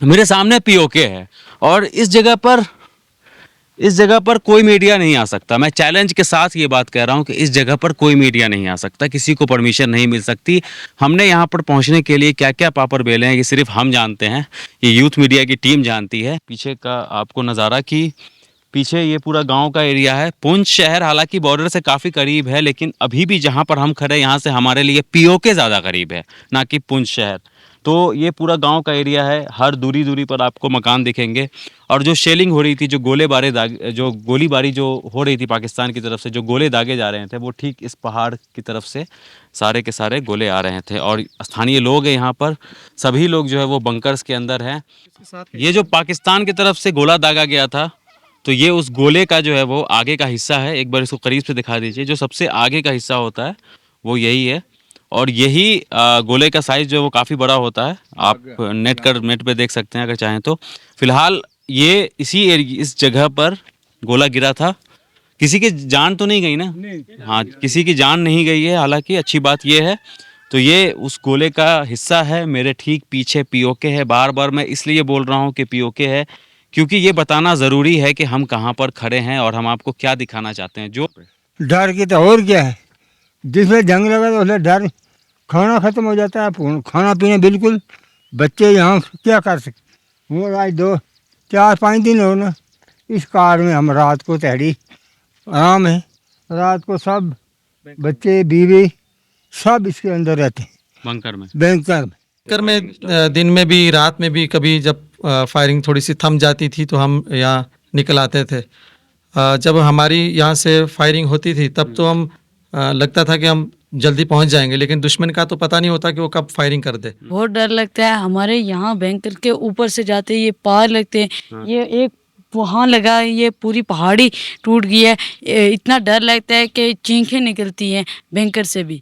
मेरे सामने पीओके है और इस जगह पर कोई मीडिया नहीं आ सकता। मैं चैलेंज के साथ ये बात कह रहा हूँ कि इस जगह पर कोई मीडिया नहीं आ सकता, किसी को परमिशन नहीं मिल सकती। हमने यहाँ पर पहुँचने के लिए क्या क्या पापड़ बेले हैं ये सिर्फ हम जानते हैं, ये यूथ मीडिया की टीम जानती है। पीछे का आपको नज़ारा कि पीछे ये पूरा गांव का एरिया है। पुंछ शहर हालांकि बॉर्डर से काफ़ी करीब है, लेकिन अभी भी जहाँ पर हम खड़े यहाँ से हमारे लिए पीओके ज़्यादा करीब है, ना कि पुंछ शहर। तो ये पूरा गांव का एरिया है, हर दूरी दूरी पर आपको मकान दिखेंगे। और जो शेलिंग हो रही थी, जो गोलीबारी जो हो रही थी पाकिस्तान की तरफ से, जो गोले दागे जा रहे थे, वो ठीक इस पहाड़ की तरफ से सारे के सारे गोले आ रहे थे। और स्थानीय लोग हैं यहाँ पर, सभी लोग जो है वो बंकर्स के अंदर हैं। ये जो पाकिस्तान की तरफ से गोला दागा गया था, तो ये उस गोले का जो है वो आगे का हिस्सा है। एक बार इसको करीब से दिखा दीजिए। जो सबसे आगे का हिस्सा होता है वो यही है, और यही गोले का साइज़ जो है वो काफ़ी बड़ा होता है। आप नेट पे देख सकते हैं अगर चाहें तो। फिलहाल ये इस जगह पर गोला गिरा था। किसी की जान तो नहीं गई ना? हाँ, किसी की जान नहीं गई है, हालांकि अच्छी बात ये है। तो ये उस गोले का हिस्सा है। मेरे ठीक पीछे पीओके है। बार बार मैं इसलिए बोल रहा हूँ कि पीओके है, क्योंकि ये बताना ज़रूरी है कि हम कहाँ पर खड़े हैं और हम आपको क्या दिखाना चाहते हैं। जो डर की तो और क्या है, जिसमें जंग लगा तो उसमें डर, खाना खत्म हो जाता है, खाना पीना बिल्कुल। बच्चे यहाँ क्या कर सकते। वो आज 2 4 5 दिन हो ना, इस कार में हम रात को तहरी आराम है। रात को सब बच्चे बीवी सब इसके अंदर रहते हैं, बंकर में। बैंकर में। कर में दिन में भी रात में भी कभी जब फायरिंग थोड़ी सी थम जाती थी तो हम यहाँ निकल आते थे। जब हमारी यहाँ से फायरिंग होती थी तब तो हम लगता था कि हम जल्दी पहुँच जाएंगे, लेकिन दुश्मन का तो पता नहीं होता कि वो कब फायरिंग कर दे। बहुत डर लगता है। हमारे यहाँ बैंकर के ऊपर से जाते ये पार लगते हैं, ये एक वहाँ लगा, ये पूरी पहाड़ी टूट गई है। इतना डर लगता है कि चीखें निकलती हैं बैंकर से भी।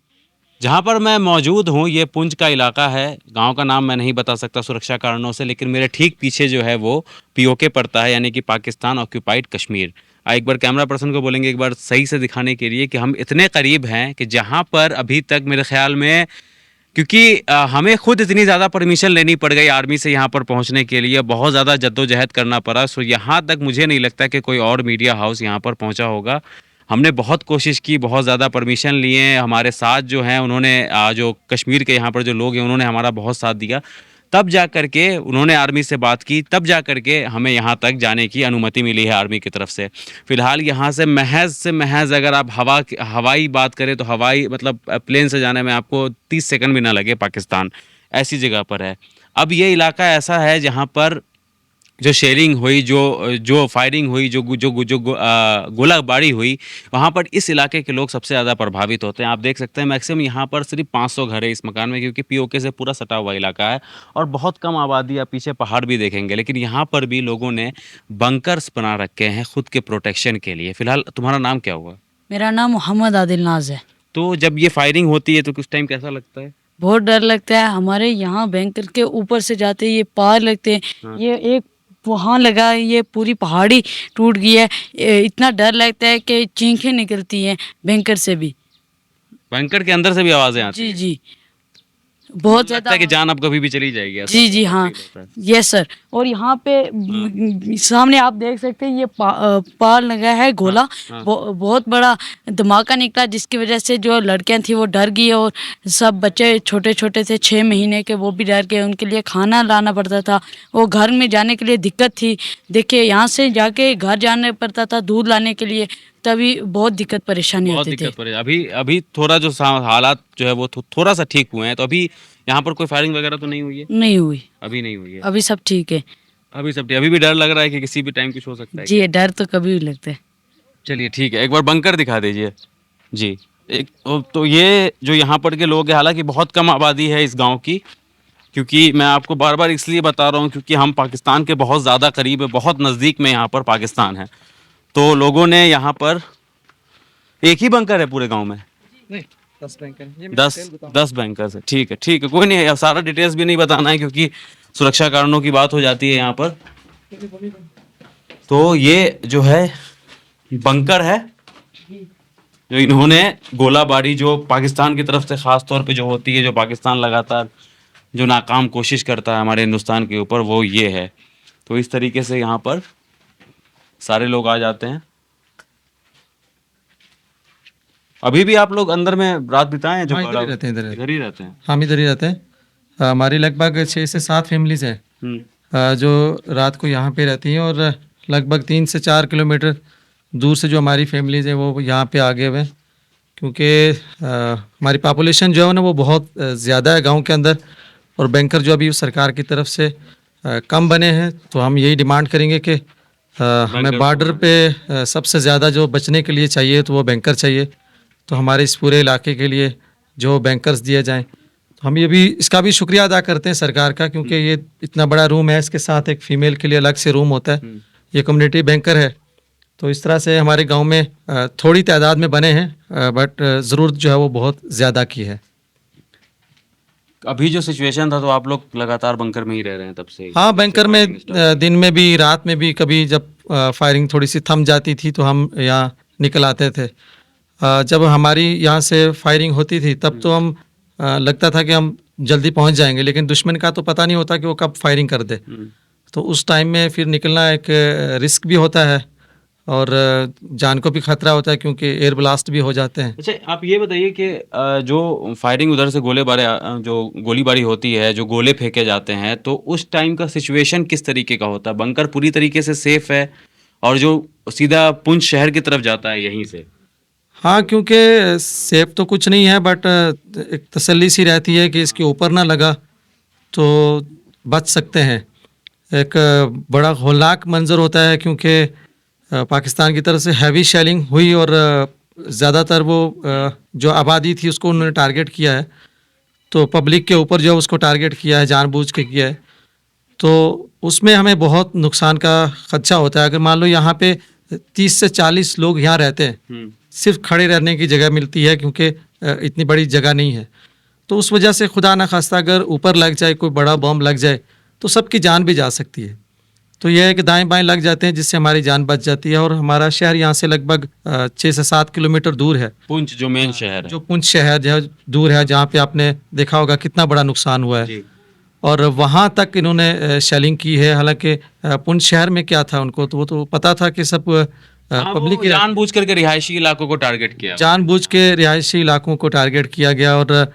जहाँ पर मैं मौजूद हूँ ये पुंछ का इलाका है। गांव का नाम मैं नहीं बता सकता सुरक्षा कारणों से, लेकिन मेरे ठीक पीछे जो है वो पीओके पड़ता है, यानी कि पाकिस्तान ऑक्यूपाइड कश्मीर। एक बार कैमरा पर्सन को बोलेंगे एक बार सही से दिखाने के लिए कि हम इतने करीब हैं कि जहाँ पर अभी तक मेरे ख्याल में, क्योंकि हमें खुद इतनी ज़्यादा परमिशन लेनी पड़ गई आर्मी से यहाँ पर पहुँचने के लिए, बहुत ज़्यादा जद्दोजहद करना पड़ा। सो यहाँ तक मुझे नहीं लगता कि कोई और मीडिया हाउस यहाँ पर पहुँचा होगा। हमने बहुत कोशिश की, बहुत ज़्यादा परमिशन लिए। हमारे साथ जो हैं उन्होंने जो कश्मीर के यहाँ पर जो लोग हैं उन्होंने हमारा बहुत साथ दिया। तब जा कर के उन्होंने आर्मी से बात की, तब जा कर के हमें यहाँ तक जाने की अनुमति मिली है आर्मी की तरफ से। फ़िलहाल यहाँ से महज़ अगर आप हवाई बात करें तो हवाई मतलब प्लेन से जाने में आपको 30 सेकंड भी ना लगे पाकिस्तान, ऐसी जगह पर है। अब ये इलाका ऐसा है जहाँ पर जो शेयरिंग हुई, जो फायरिंग हुई, जो गोलाबारी हुई, वहाँ पर इस इलाके के लोग सबसे ज़्यादा प्रभावित होते हैं। आप देख सकते हैं मैक्सिमम यहाँ पर सिर्फ 500 घर है इस मकान में, क्योंकि पीओके से पूरा सटा हुआ इलाका है और बहुत कम आबादी। आप पीछे पहाड़ भी देखेंगे, लेकिन यहाँ पर भी लोगों ने बंकर्स बना रखे हैं खुद के प्रोटेक्शन के लिए। फ़िलहाल तुम्हारा नाम क्या हुआ? मेरा नाम मोहम्मद आदिल नाज है। तो जब ये फायरिंग होती है तो कुछ टाइम कैसा लगता है? बहुत डर लगता है। हमारे यहाँ बैंकर के ऊपर से जाते ये पार लगते हैं, ये एक वहाँ लगा, ये पूरी पहाड़ी टूट गई है। इतना डर लगता है कि चीखें निकलती हैं बैंकर से भी। बंकर के अंदर से भी आवाज़ें आती जी हैं? जी, बहुत लगता ज़्यादा। है कि जान अब कभी भी चली जाएगी ऐसा? जी जी हाँ, फील होता है। Yes sir. और यहाँ पे सामने आप देख सकते हैं ये पार लगा है गोला। बहुत बड़ा धमाका निकला, जिसकी वजह से जो लड़कियां थी वो डर गई और सब बच्चे छोटे छोटे थे 6 महीने के, वो भी डर गए। उनके लिए खाना लाना पड़ता था, वो घर में जाने के लिए दिक्कत थी। देखिए यहाँ से जाके घर जाना पड़ता था दूध लाने के लिए, तभी बहुत दिक्कत परेशानी बहुत होती थी। दिक्कत पड़े। अभी थोड़ा जो हालात जो है वो थोड़ा सा ठीक हुए हैं। तो अभी यहाँ पर कोई फायरिंग वगैरह तो नहीं हुई है? नहीं हुई, अभी नहीं हुई है। अभी सब ठीक है। अभी सब ठीक। अभी भी डर लग रहा है कि किसी भी टाइम कुछ हो सकता है? जी, डर तो कभी भी लगता है। चलिए ठीक है, एक बार बंकर दिखा दीजिए जी। तो ये जो यहाँ पर के लोग हैं, हालांकि बहुत कम आबादी है इस गांव की, क्योंकि मैं आपको बार बार इसलिए बता रहा हूँ क्योंकि हम पाकिस्तान के बहुत ज़्यादा करीब है, बहुत नज़दीक में यहाँ पर पाकिस्तान है। तो लोगों ने यहाँ पर, एक ही बंकर है पूरे गांव में? नहीं, 10 बैंकर, 10 बैंकर है। ठीक है, कोई नहीं, अब सारा डिटेल्स भी नहीं बताना है क्योंकि सुरक्षा कारणों की बात हो जाती है यहाँ पर। तो ये जो है बंकर है जो इन्होंने गोलाबारी जो पाकिस्तान की तरफ से ख़ास तौर पे जो होती है, जो पाकिस्तान लगातार जो नाकाम कोशिश करता है हमारे हिंदुस्तान के ऊपर, वो ये है। तो इस तरीके से यहाँ पर सारे लोग आ जाते हैं। अभी भी आप लोग अंदर में रात बिताए हैं? जो हाँ, इधर ही रहते हैं, इधर ही रहते हैं। हम इधर ही रहते हैं। हमारी लगभग 6 से 7 फैमिलीज़ हैं जो रात को यहाँ पे रहती हैं, और लगभग 3 से 4 किलोमीटर दूर से जो हमारी फैमिलीज़ हैं वो यहाँ पे आ गए हुए हैं, क्योंकि हमारी पॉपुलेशन जो है ना वो बहुत ज़्यादा है गांव के अंदर, और बैंकर जो अभी सरकार की तरफ से कम बने हैं। तो हम यही डिमांड करेंगे कि हमें बॉर्डर पे सबसे ज़्यादा जो बचने के लिए चाहिए तो वो बैंकर चाहिए। तो हमारे इस पूरे इलाके के लिए जो बैंकर्स दिए जाएं, तो हम ये भी इसका भी शुक्रिया अदा करते हैं सरकार का, क्योंकि ये इतना बड़ा रूम है, इसके साथ एक फ़ीमेल के लिए अलग से रूम होता है। ये कम्युनिटी बैंकर है। तो इस तरह से हमारे गांव में थोड़ी तादाद में बने हैं, बट ज़रूरत जो है वो बहुत ज़्यादा की है। अभी जो सिचुएशन था तो आप लोग लगातार बंकर में ही रह रहे हैं तब से? हाँ, बैंकर में दिन में भी रात में भी कभी जब फायरिंग थोड़ी सी थम जाती थी तो हम यहाँ निकल आते थे। जब हमारी यहाँ से फायरिंग होती थी तब तो हम लगता था कि हम जल्दी पहुँच जाएंगे, लेकिन दुश्मन का तो पता नहीं होता कि वो कब फायरिंग कर दे। तो उस टाइम में फिर निकलना एक रिस्क भी होता है, और जान को भी खतरा होता है, क्योंकि एयर ब्लास्ट भी हो जाते हैं। अच्छा, आप ये बताइए कि जो फायरिंग उधर से जो गोलीबारी होती है, जो गोले फेंके जाते हैं, तो उस टाइम का सिचुएशन किस तरीके का होता है? बंकर पूरी तरीके से सेफ है और जो सीधा पुंछ शहर की तरफ जाता है यहीं से? हाँ, क्योंकि सेफ तो कुछ नहीं है, बट एक तसल्ली सी रहती है कि इसके ऊपर ना लगा तो बच सकते हैं। एक बड़ा होलनाक मंजर होता है, क्योंकि पाकिस्तान की तरफ से हैवी शेलिंग हुई और ज़्यादातर वो जो आबादी थी उसको उन्होंने टारगेट किया है। तो पब्लिक के ऊपर जो उसको टारगेट किया है, जानबूझ के किया है, तो उसमें हमें बहुत नुकसान का खदशा होता है। अगर मान लो यहाँ पे 30 से 40 लोग यहाँ रहते हैं, सिर्फ खड़े रहने की जगह मिलती है, क्योंकि इतनी बड़ी जगह नहीं है। तो उस वजह से खुदा न खास्ता अगर ऊपर लग जाए, कोई बड़ा बम लग जाए, तो सबकी जान भी जा सकती है। तो यह है कि दाएं बाएं लग जाते हैं, जिससे हमारी जान बच जाती है। और हमारा शहर यहाँ से लगभग 6 से 7 किलोमीटर दूर है। पुंछ जो मेन शहर है, जो पुंछ शहर जो दूर है, जहाँ पे आपने देखा होगा कितना बड़ा नुकसान हुआ है, और वहाँ तक इन्होंने शेलिंग की है। हालांकि पुंछ शहर में क्या था उनको, तो वो तो पता था कि सब पब्लिक जानबूझ करके रिहायशी इलाकों को टारगेट किया, जानबूझ के रिहायशी इलाकों को टारगेट किया गया, और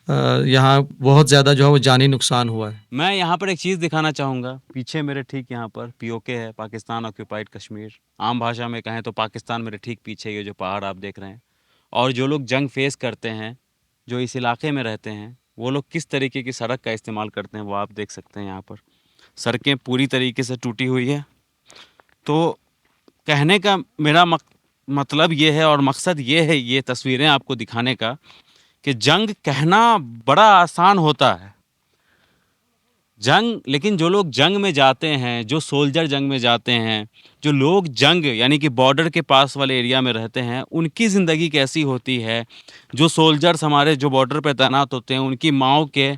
यहाँ बहुत ज़्यादा जो है वो जानी नुकसान हुआ है। मैं यहाँ पर एक चीज़ दिखाना चाहूँगा। पीछे मेरे ठीक यहाँ पर पीओके है, पाकिस्तान ऑक्यूपाइड कश्मीर। आम भाषा में कहें तो पाकिस्तान मेरे ठीक पीछे ये जो पहाड़ आप देख रहे हैं। और जो लोग जंग फेस करते हैं, जो इस इलाके में रहते हैं, वो लोग किस तरीके की सड़क का इस्तेमाल करते हैं वो आप देख सकते हैं। यहाँ पर सड़कें पूरी तरीके से टूटी हुई है। तो कहने का मेरा मतलब ये है और मकसद ये है ये तस्वीरें आपको दिखाने का, कि जंग कहना बड़ा आसान होता है जंग, लेकिन जो लोग जंग में जाते हैं, जो सोल्जर जंग में जाते हैं, जो लोग जंग यानी कि बॉर्डर के पास वाले एरिया में रहते हैं, उनकी ज़िंदगी कैसी होती है। जो सोल्जर्स हमारे जो बॉर्डर पे तैनात होते हैं, उनकी माओं के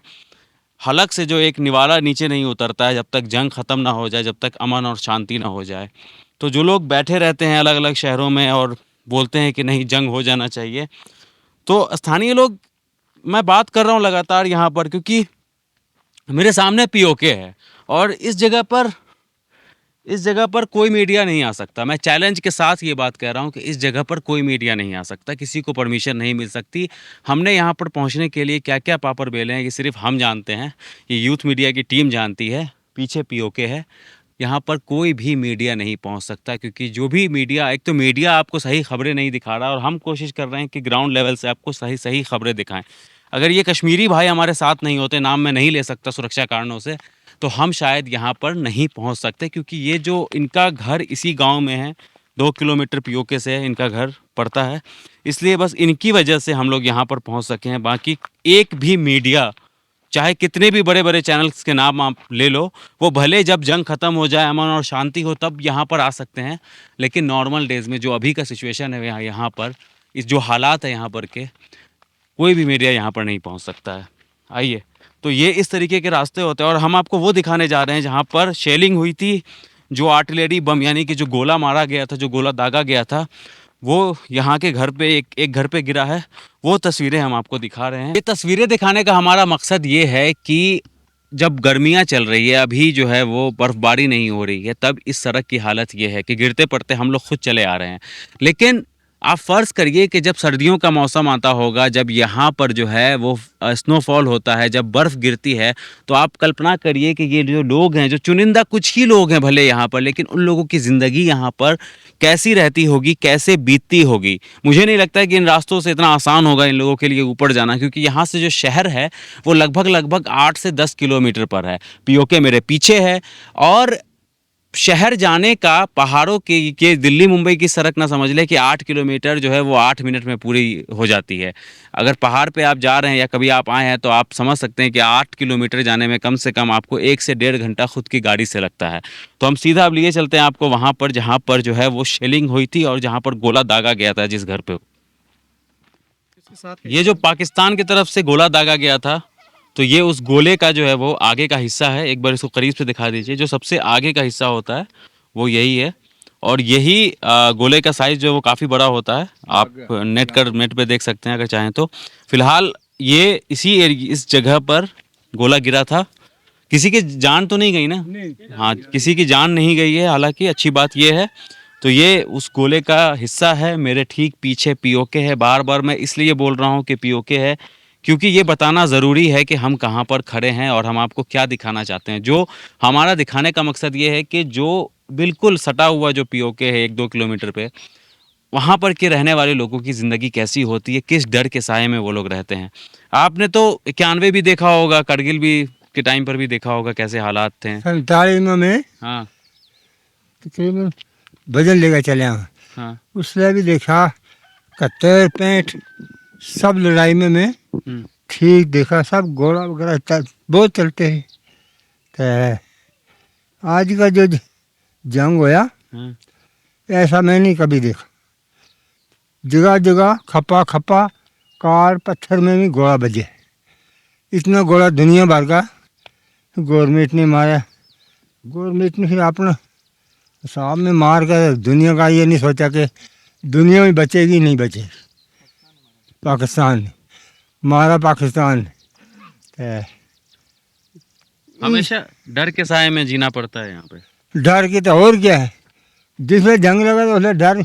हलक से जो एक निवाला नीचे नहीं उतरता है जब तक जंग ख़त्म ना हो जाए, जब तक अमन और शांति ना हो जाए। तो जो लोग बैठे रहते हैं अलग अलग शहरों में और बोलते हैं कि नहीं जंग हो जाना चाहिए, तो स्थानीय लोग, मैं बात कर रहा हूँ लगातार यहाँ पर, क्योंकि मेरे सामने पीओके है और इस जगह पर कोई मीडिया नहीं आ सकता। मैं चैलेंज के साथ ये बात कह रहा हूँ कि इस जगह पर कोई मीडिया नहीं आ सकता, किसी को परमिशन नहीं मिल सकती। हमने यहाँ पर पहुँचने के लिए क्या क्या पापड़ बेले हैं ये सिर्फ हम जानते हैं, ये यूथ मीडिया की टीम जानती है। पीछे पीओके है, यहाँ पर कोई भी मीडिया नहीं पहुँच सकता, क्योंकि जो भी मीडिया, एक तो मीडिया आपको सही खबरें नहीं दिखा रहा, और हम कोशिश कर रहे हैं कि ग्राउंड लेवल से आपको सही खबरें दिखाएं। अगर ये कश्मीरी भाई हमारे साथ नहीं होते, नाम मैं नहीं ले सकता सुरक्षा कारणों से, तो हम शायद यहाँ पर नहीं पहुँच सकते, क्योंकि ये जो इनका घर इसी गांव में है, 2 किलोमीटर पीओके से इनका घर पड़ता है, इसलिए बस इनकी वजह से हम लोग यहाँ पर पहुँच सके हैं। बाकी एक भी मीडिया, चाहे कितने भी बड़े बड़े चैनल्स के नाम आप ले लो, वो भले जब जंग ख़त्म हो जाए, अमन और शांति हो, तब यहाँ पर आ सकते हैं, लेकिन नॉर्मल डेज़ में जो अभी का सिचुएशन है यहाँ पर, इस जो हालात है यहाँ पर के, कोई भी मीडिया यहाँ पर नहीं पहुँच सकता है। आइए, तो ये इस तरीके के रास्ते होते हैं, और हम आपको वो दिखाने जा रहे हैं जहाँ पर शेलिंग हुई थी, जो आर्टिलरी बम यानी कि जो गोला मारा गया था, जो गोला दागा गया था, वो यहाँ के घर पे एक घर पे गिरा है, वो तस्वीरें हम आपको दिखा रहे हैं। ये तस्वीरें दिखाने का हमारा मकसद ये है कि जब गर्मियाँ चल रही है, अभी जो है वो बर्फ़बारी नहीं हो रही है, तब इस सड़क की हालत ये है कि गिरते पड़ते हम लोग खुद चले आ रहे हैं। लेकिन आप फ़र्ज़ करिए कि जब सर्दियों का मौसम आता होगा, जब यहाँ पर जो है वो स्नोफॉल होता है, जब बर्फ़ गिरती है, तो आप कल्पना करिए कि ये जो लोग हैं, जो चुनिंदा कुछ ही लोग हैं भले यहाँ पर, लेकिन उन लोगों की ज़िंदगी यहाँ पर कैसी रहती होगी, कैसे बीतती होगी। मुझे नहीं लगता है कि इन रास्तों से इतना आसान होगा इन लोगों के लिए ऊपर जाना, क्योंकि यहाँ से जो शहर है वो लगभग 8 से 10 किलोमीटर पर है। पीओके मेरे पीछे है और शहर जाने का पहाड़ों के दिल्ली मुंबई की सड़क ना समझ ले कि 8 किलोमीटर जो है वो 8 मिनट में पूरी हो जाती है। अगर पहाड़ पे आप जा रहे हैं या कभी आप आए हैं तो आप समझ सकते हैं कि 8 किलोमीटर जाने में कम से कम आपको 1 से 1.5 घंटा खुद की गाड़ी से लगता है। तो हम सीधा अब लिए चलते हैं आपको वहाँ पर जहाँ पर जो है वो शेलिंग हुई थी और जहाँ पर गोला दागा गया था जिस घर पे। ये जो पाकिस्तान की तरफ से गोला दागा गया था, तो ये उस गोले का जो है वो आगे का हिस्सा है। एक बार इसको करीब से दिखा दीजिए। जो सबसे आगे का हिस्सा होता है वो यही है और यही गोले का साइज़ जो है वो काफ़ी बड़ा होता है। आप नेट पे देख सकते हैं अगर चाहें तो। फिलहाल ये इस जगह पर गोला गिरा था। किसी की जान तो नहीं गई ना? हाँ, किसी की जान नहीं गई है। हालांकि अच्छी बात ये है, तो ये उस गोले का हिस्सा है। मेरे ठीक पीछे पीओके है। बार बार मैं इसलिए बोल रहा हूँ कि पीओके है क्योंकि ये बताना ज़रूरी है कि हम कहाँ पर खड़े हैं और हम आपको क्या दिखाना चाहते हैं। जो हमारा दिखाने का मकसद ये है कि जो बिल्कुल सटा हुआ जो पीओके है 1-2 किलोमीटर पे, वहाँ पर के रहने वाले लोगों की ज़िंदगी कैसी होती है, किस डर के साए में वो लोग रहते हैं। आपने तो 91 भी देखा होगा, करगिल भी के टाइम पर भी देखा होगा कैसे हालात थे। 47 में हाँ तकरीबन वजन लेकर चले हैं। हाँ। उसने भी देखा 71-65 सब लड़ाई में मैं हम्म, ठीक देखा। सब घोड़ा वगैरह बहुत चलते हैं। तो आज का जो जंग होया हाँ। ऐसा मैं नहीं कभी देखा। जगह जगह खपा खपा कार पत्थर में भी घोड़ा बजे। इतना घोड़ा दुनिया भर का गवर्नमेंट ने मारा। गवर्नमेंट ने फिर अपना हिसाब में मार कर दुनिया का ये नहीं सोचा कि दुनिया में बचेगी नहीं बचेगी। पाकिस्तान ने मारा। पाकिस्तान ने हमेशा डर के साए में जीना पड़ता है यहाँ पे। डर की तो और क्या है। जिसमें जंग लगा तो उसमें डर।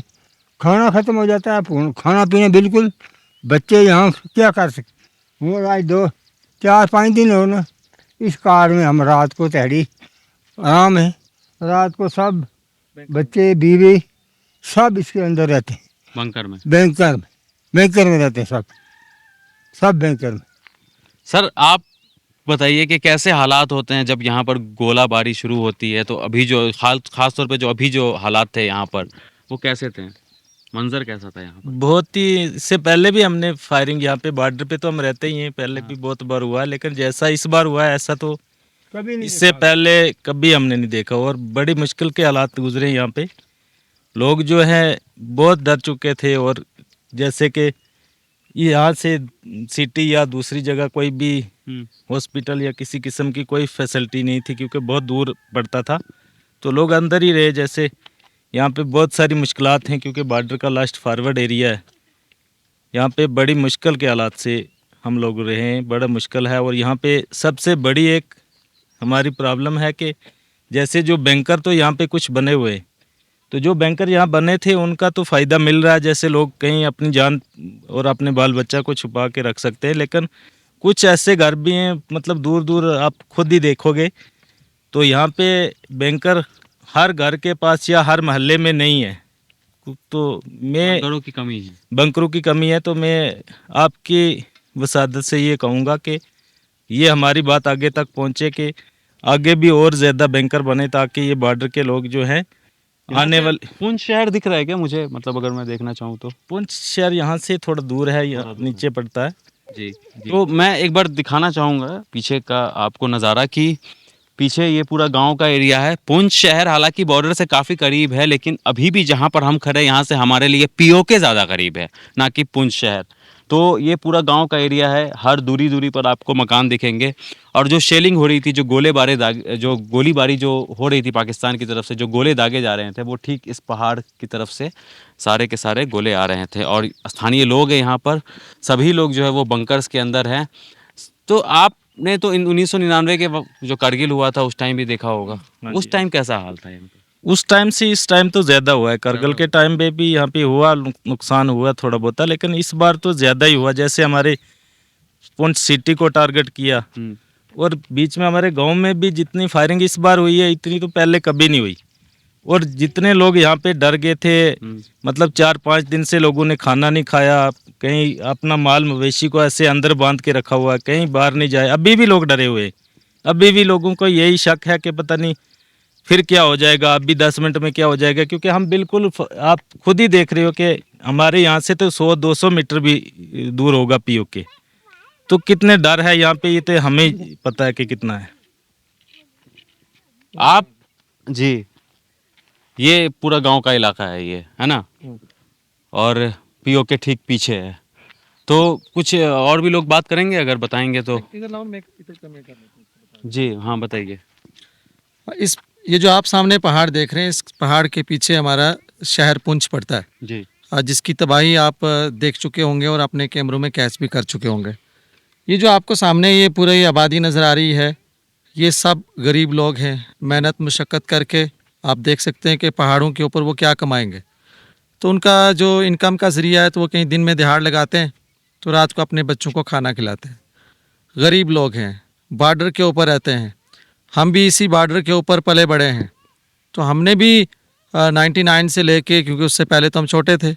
खाना ख़त्म हो जाता है, खाना पीना बिल्कुल। बच्चे यहाँ क्या कर सकते। वो आज 2-4-5 दिन हो ना इस कार में हम रात को तहरी आराम है। रात को सब बच्चे बीवी सब इसके अंदर रहते हैं। बंकर में। बैंकर में रहते हैं सब बैंकर में। सर आप बताइए कि कैसे हालात होते हैं जब यहाँ पर गोलाबारी शुरू होती है। तो अभी जो खास तौर पे जो अभी जो हालात थे यहाँ पर वो कैसे थे, मंजर कैसा था यहाँ पर? बहुत ही इससे पहले भी हमने फायरिंग यहाँ पे बॉर्डर पे तो हम रहते ही हैं, पहले भी बहुत बार हुआ है, लेकिन जैसा इस बार हुआ है ऐसा तो कभी नहीं इससे पहले कभी हमने नहीं देखा। और बड़ी मुश्किल के हालात गुजरे यहाँ पे। लोग जो हैं बहुत डर चुके थे। और जैसे कि यहाँ से सिटी या दूसरी जगह कोई भी हॉस्पिटल या किसी किस्म की कोई फैसिलिटी नहीं थी क्योंकि बहुत दूर पड़ता था, तो लोग अंदर ही रहे। जैसे यहाँ पे बहुत सारी मुश्किलात हैं क्योंकि बॉर्डर का लास्ट फॉरवर्ड एरिया है। यहाँ पे बड़ी मुश्किल के हालात से हम लोग रहे हैं, बड़ा मुश्किल है। और यहाँ पे सबसे बड़ी एक हमारी प्रॉब्लम है कि जैसे जो बैंकर तो यहाँ पे कुछ बने हुए हैं, तो जो बैंकर यहाँ बने थे उनका तो फ़ायदा मिल रहा है। जैसे लोग कहीं अपनी जान और अपने बाल बच्चा को छुपा के रख सकते हैं, लेकिन कुछ ऐसे घर भी हैं, मतलब दूर दूर आप खुद ही देखोगे तो यहाँ पे बैंकर हर घर के पास या हर मोहल्ले में नहीं है। तो मैं बंकरों की कमी है। बंकरों की कमी है। तो मैं आपकी वसादत से ये कहूँगा कि ये हमारी बात आगे तक पहुँचे कि आगे भी और ज़्यादा बैंकर बने ताकि ये बॉर्डर के लोग जो हैं आने वाले। पुंछ शहर दिख रहा है क्या मुझे, मतलब अगर मैं देखना चाहूँ तो? पुंछ शहर यहाँ से थोड़ा दूर है, यहाँ नीचे पड़ता है। जी। तो मैं एक बार दिखाना चाहूँगा पीछे का आपको नज़ारा कि पीछे ये पूरा गांव का एरिया है। पुंछ शहर हालांकि बॉर्डर से काफ़ी करीब है, लेकिन अभी भी जहाँ पर हम खड़े यहाँ से हमारे लिए पीओके ज़्यादा करीब है ना कि पुंछ शहर। तो ये पूरा गांव का एरिया है, हर दूरी दूरी पर आपको मकान दिखेंगे। और जो शेलिंग हो रही थी, जो गोलीबारी जो हो रही थी पाकिस्तान की तरफ से, जो गोले दागे जा रहे थे, वो ठीक इस पहाड़ की तरफ से सारे के सारे गोले आ रहे थे। और स्थानीय लोग हैं यहाँ पर, सभी लोग जो है वो बंकर्स के अंदर हैं। तो आपने तो इन 1999 के जो कारगिल हुआ था उस टाइम भी देखा होगा, उस टाइम कैसा हाल था यहाँ पे? उस टाइम से इस टाइम तो ज़्यादा हुआ है। करगिल के टाइम पे भी यहाँ पे हुआ, नुकसान हुआ थोड़ा बहुत, लेकिन इस बार तो ज़्यादा ही हुआ। जैसे हमारे पुंछ सिटी को टारगेट किया, और बीच में हमारे गांव में भी जितनी फायरिंग इस बार हुई है, इतनी तो पहले कभी नहीं हुई। और जितने लोग यहाँ पे डर गए थे, मतलब 4-5 दिन से लोगों ने खाना नहीं खाया, कहीं अपना माल मवेशी को ऐसे अंदर बांध के रखा हुआ है, कहीं बाहर नहीं जाए। अभी भी लोग डरे हुए हैं, अभी भी लोगों को यही शक है कि पता नहीं फिर क्या हो जाएगा, अभी 10 मिनट में क्या हो जाएगा। क्योंकि हम बिल्कुल, आप खुद ही देख रहे हो कि हमारे यहाँ से तो 100-200 मीटर भी दूर होगा पीओके। तो कितने डर है यहाँ पे, ये तो हमें ही पता है कि कितना है। आप जी, ये पूरा गांव का इलाका है ये, है ना, और पीओके ठीक पीछे है। तो कुछ और भी लोग बात करेंगे अगर बताएंगे तो। जी हाँ, बताइए। ये जो आप सामने पहाड़ देख रहे हैं, इस पहाड़ के पीछे हमारा शहर पुंछ पड़ता है, जी जिसकी तबाही आप देख चुके होंगे और अपने कैमरों में कैच भी कर चुके होंगे। ये जो आपको सामने ये पूरी आबादी नज़र आ रही है, ये सब गरीब लोग हैं। मेहनत मशक्क़त करके आप देख सकते हैं कि पहाड़ों के ऊपर वो क्या कमाएंगे। तो उनका जो इनकम का ज़रिया है, तो वो कहीं दिन में दिहाड़ लगाते हैं, तो रात को अपने बच्चों को खाना खिलाते हैं। गरीब लोग हैं, बॉर्डर के ऊपर रहते हैं। हम भी इसी बॉर्डर के ऊपर पले बड़े हैं। तो हमने भी 99 से लेके, क्योंकि उससे पहले तो हम छोटे थे,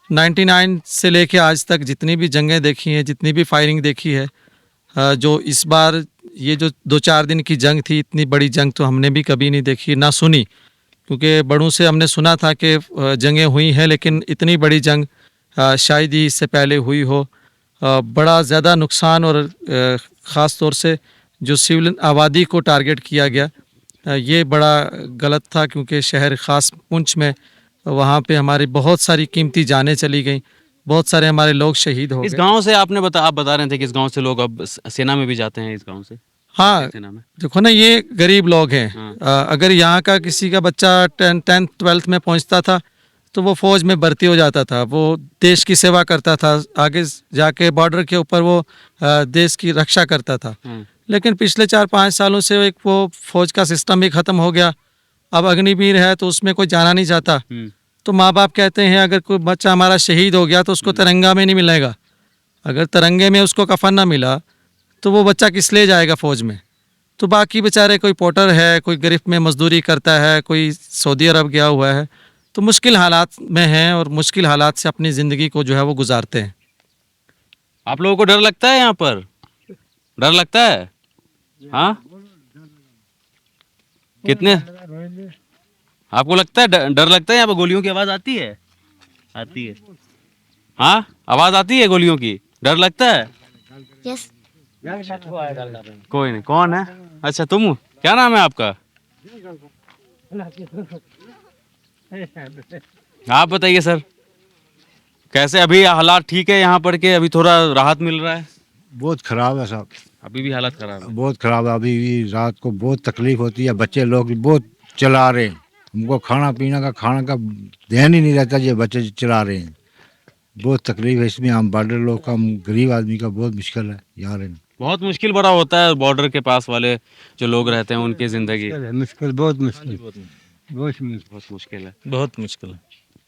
99 से लेके आज तक जितनी भी जंगें देखी हैं, जितनी भी फायरिंग देखी है, जो इस बार ये जो 2-4 दिन की जंग थी, इतनी बड़ी जंग तो हमने भी कभी नहीं देखी ना सुनी। क्योंकि बड़ों से हमने सुना था कि जंगें हुई हैं, लेकिन इतनी बड़ी जंग शायद ही इससे पहले हुई हो। बड़ा ज़्यादा नुकसान, और ख़ास तौर से जो सिविल आबादी को टारगेट किया गया, ये बड़ा गलत था। क्योंकि शहर ख़ास पुंछ में, वहाँ पे हमारी बहुत सारी कीमती जानें चली गईं, बहुत सारे हमारे लोग शहीद हो इस गए। गांव से आप बता रहे थे कि इस गांव से लोग अब सेना में भी जाते हैं, इस गांव से हाँ, सेना में। देखो ना, ये गरीब लोग हैं। हाँ। अगर यहाँ का किसी का बच्चा 10th 12th में पहुँचता था, तो वो फ़ौज में भर्ती हो जाता था, वो देश की सेवा करता था, आगे जाके बॉर्डर के ऊपर वो देश की रक्षा करता था। लेकिन पिछले 4-5 सालों से एक वो फ़ौज का सिस्टम भी ख़त्म हो गया। अब अग्निवीर है, तो उसमें कोई जाना नहीं चाहता। तो माँ बाप कहते हैं अगर कोई बच्चा हमारा शहीद हो गया तो उसको तिरंगा में नहीं मिलेगा। अगर तिरंगे में उसको कफन ना मिला तो वो बच्चा किस लिए जाएगा फ़ौज में। तो बाकी बेचारे, कोई पोर्टर है, कोई गिरफ्त में मजदूरी करता है, कोई सऊदी अरब गया हुआ है, तो मुश्किल हालात में हैं और मुश्किल हालात से अपनी ज़िंदगी को जो है वो गुजारते हैं। आप लोगों को डर लगता है यहाँ पर? डर लगता है? हाँ, कितने आपको लगता है डर लगता है? यहाँ पर गोलियों की आवाज आती है? आती है। हाँ, आवाज आती है गोलियों की, डर लगता है? यस। कोई नहीं, कौन है? अच्छा, तुम, क्या नाम है आपका? आप बताइए सर, कैसे अभी हालात ठीक है यहाँ पर के अभी थोड़ा राहत मिल रहा है? बहुत ख़राब है साहब, अभी भी हालत खराब है। बहुत ख़राब है। अभी भी रात को बहुत तकलीफ़ होती है। बच्चे लोग भी बहुत चला रहे हैं, हमको खाना का ध्यान ही नहीं रहता, ये बच्चे चला रहे हैं। बहुत तकलीफ़ है इसमें। हम बॉर्डर लोग का, हम गरीब आदमी का बहुत मुश्किल है यहाँ रहना। बहुत मुश्किल भरा होता है बॉर्डर के पास वाले जो लोग रहते हैं, उनकी ज़िंदगी मुश्किल, बहुत मुश्किल, बहुत मुश्किल। बहुत मुश्किल है। बहुत मुश्किल है।